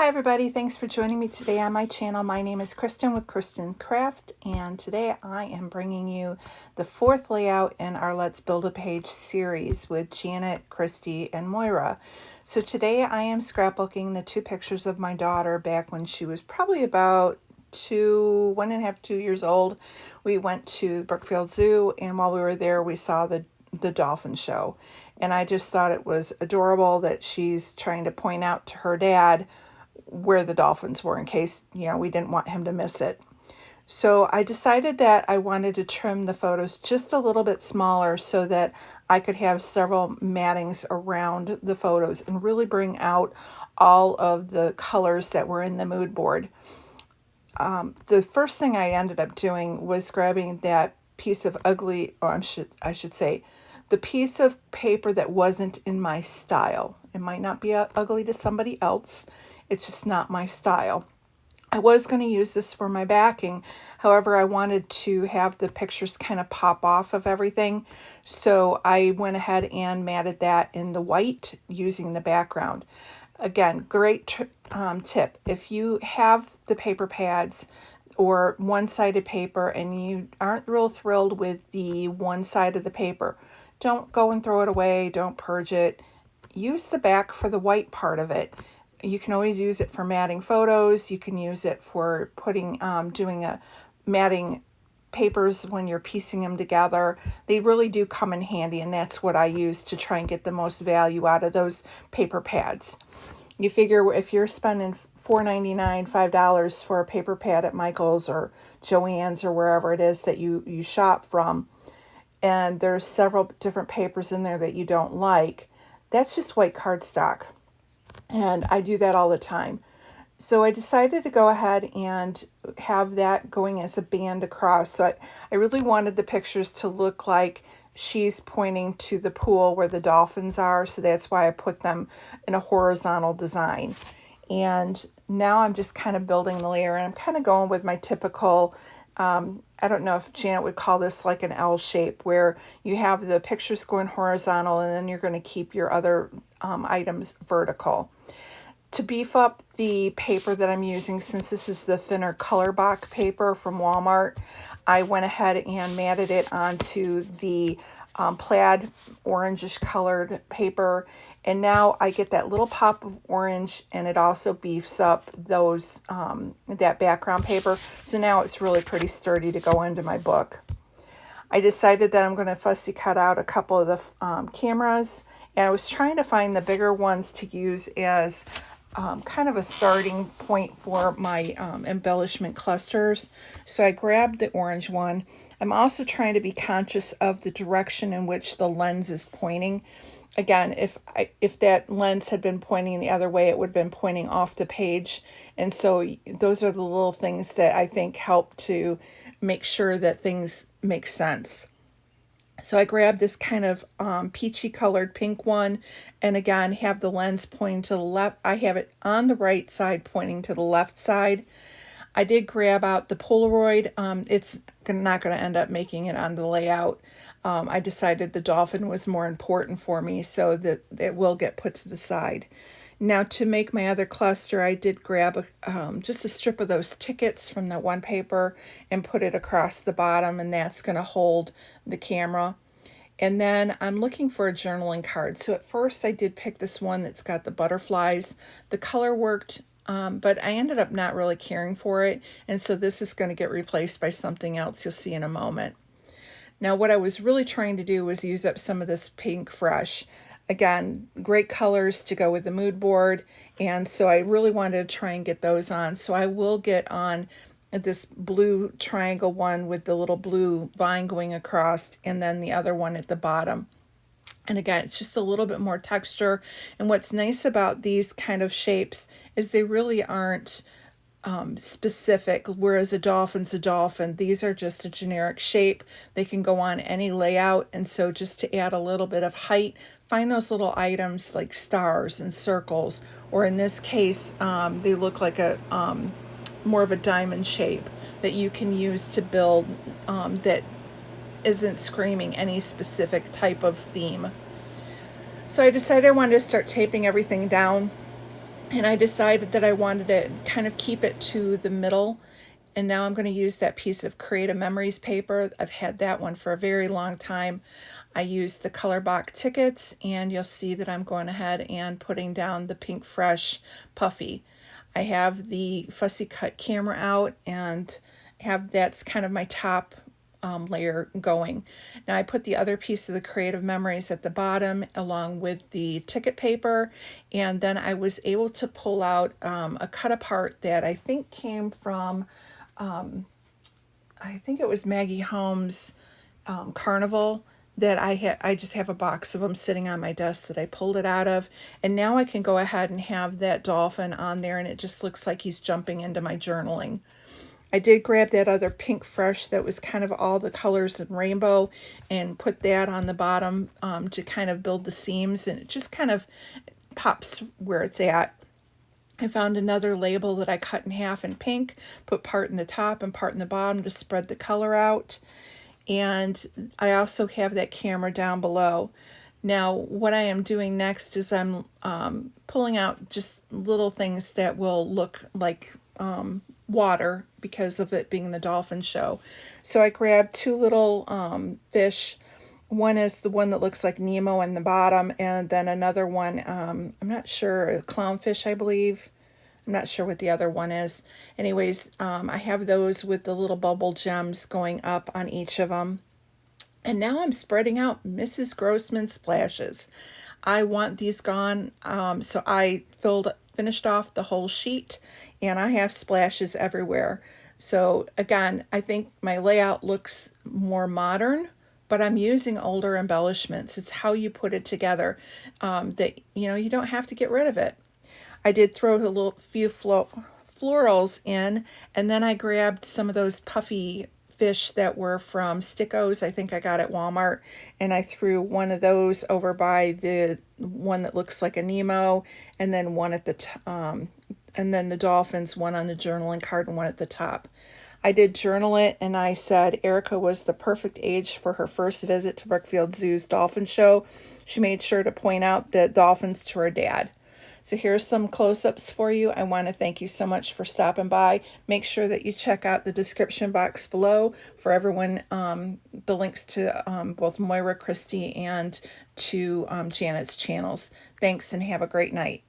Hi everybody, thanks for joining me today on my channel. My name is Kristen with Kristen Craft, and today I am bringing you the fourth layout in our Let's Build a Page series with Janet, Christy, and Moira. So today I am scrapbooking the two pictures of my daughter back when she was probably about 1.5, 2 years old. We went to Brookfield Zoo, and while we were there we saw the dolphin show. And I just thought it was adorable that she's trying to point out to her dad where the dolphins were in case, we didn't want him to miss it. So I decided that I wanted to trim the photos just a little bit smaller so that I could have several mattings around the photos and really bring out all of the colors that were in the mood board. The first thing I ended up doing was grabbing that piece of I should say, the piece of paper that wasn't in my style. It might not be ugly to somebody else. It's just not my style. I was going to use this for my backing. However, I wanted to have the pictures kind of pop off of everything. So I went ahead and matted that in the white using the background. Again, great tip. If you have the paper pads or one-sided paper and you aren't real thrilled with the one side of the paper, don't go and throw it away. Don't purge it. Use the back for the white part of it. You can always use it for matting photos. You can use it for doing a matting papers when you're piecing them together. They really do come in handy, and that's what I use to try and get the most value out of those paper pads. You figure if you're spending $4.99, $5 for a paper pad at Michael's or Joann's or wherever it is that you shop from, and there's several different papers in there that you don't like, that's just white cardstock. And I do that all the time. So I decided to go ahead and have that going as a band across. So I really wanted the pictures to look like she's pointing to the pool where the dolphins are. So that's why I put them in a horizontal design. And now I'm just kind of building the layer, and I'm kind of going with my typical, I don't know if Janet would call this like an L shape, where you have the pictures going horizontal and then you're going to keep your other items vertical. To beef up the paper that I'm using, since this is the thinner color box paper from Walmart, I went ahead and matted it onto the plaid orangish colored paper. And now I get that little pop of orange, and it also beefs up those that background paper. So now it's really pretty sturdy to go into my book. I decided that I'm going to fussy cut out a couple of the cameras, and I was trying to find the bigger ones to use as kind of a starting point for my embellishment clusters. So I grabbed the orange one. I'm also trying to be conscious of the direction in which the lens is pointing. Again, if that lens had been pointing the other way, it would have been pointing off the page. And so those are the little things that I think help to make sure that things make sense. So I grabbed this kind of peachy colored pink one, and again have the lens pointing to the left. I have it on the right side pointing to the left side. I did grab out the Polaroid. It's not going to end up making it on the layout. I decided the dolphin was more important for me, so that it will get put to the side. Now, to make my other cluster, I did grab just a strip of those tickets from that one paper and put it across the bottom, and that's going to hold the camera. And then I'm looking for a journaling card. So at first I did pick this one that's got the butterflies. The color worked, but I ended up not really caring for it. And so this is going to get replaced by something else you'll see in a moment. Now, what I was really trying to do was use up some of this Pink Fresh. Again, great colors to go with the mood board, and so I really wanted to try and get those on. So I will get on this blue triangle one with the little blue vine going across, and then the other one at the bottom. And again, it's just a little bit more texture. And what's nice about these kind of shapes is they really aren't specific, whereas a dolphin's a dolphin. These are just a generic shape. They can go on any layout, and so just to add a little bit of height, find those little items like stars and circles, or in this case, they look like a more of a diamond shape that you can use to build that isn't screaming any specific type of theme. So I decided I wanted to start taping everything down. And I decided that I wanted to kind of keep it to the middle. And now I'm going to use that piece of Creative Memories paper. I've had that one for a very long time. I used the color box tickets, and you'll see that I'm going ahead and putting down the Pink Fresh Puffy. I have the Fussy Cut camera out and have that's kind of my top layer going. Now I put the other piece of the Creative Memories at the bottom along with the ticket paper, and then I was able to pull out a cut apart that I think came from, I think it was Maggie Holmes' Carnival, that I just have a box of them sitting on my desk that I pulled it out of, and now I can go ahead and have that dolphin on there, and it just looks like he's jumping into my journaling. I did grab that other Pink Fresh that was kind of all the colors and rainbow and put that on the bottom to kind of build the seams, and it just kind of pops where it's at. I found another label that I cut in half in pink, put part in the top and part in the bottom to spread the color out. And I also have that camera down below. Now, what I am doing next is I'm pulling out just little things that will look like water because of it being the dolphin show. So I grabbed two little fish. One is the one that looks like Nemo in the bottom, and then another one, I'm not sure, a clownfish, I believe. I'm not sure what the other one is. Anyways, I have those with the little bubble gems going up on each of them. And now I'm spreading out Mrs. Grossman splashes. I want these gone, so I finished off the whole sheet, and I have splashes everywhere. So again, I think my layout looks more modern, but I'm using older embellishments. It's how you put it together, that you don't have to get rid of it. I did throw a few florals in, and then I grabbed some of those puffy fish that were from Stickos. I think I got at Walmart, and I threw one of those over by the one that looks like a Nemo, and then one at the and then the dolphins, one on the journaling card and one at the top. I did journal it, and I said Erica was the perfect age for her first visit to Brookfield Zoo's dolphin show. She made sure to point out the dolphins to her dad. So here's some close-ups for you. I want to thank you so much for stopping by. Make sure that you check out the description box below for everyone, the links to both Moira, Christy, and to Janet's channels. Thanks, and have a great night.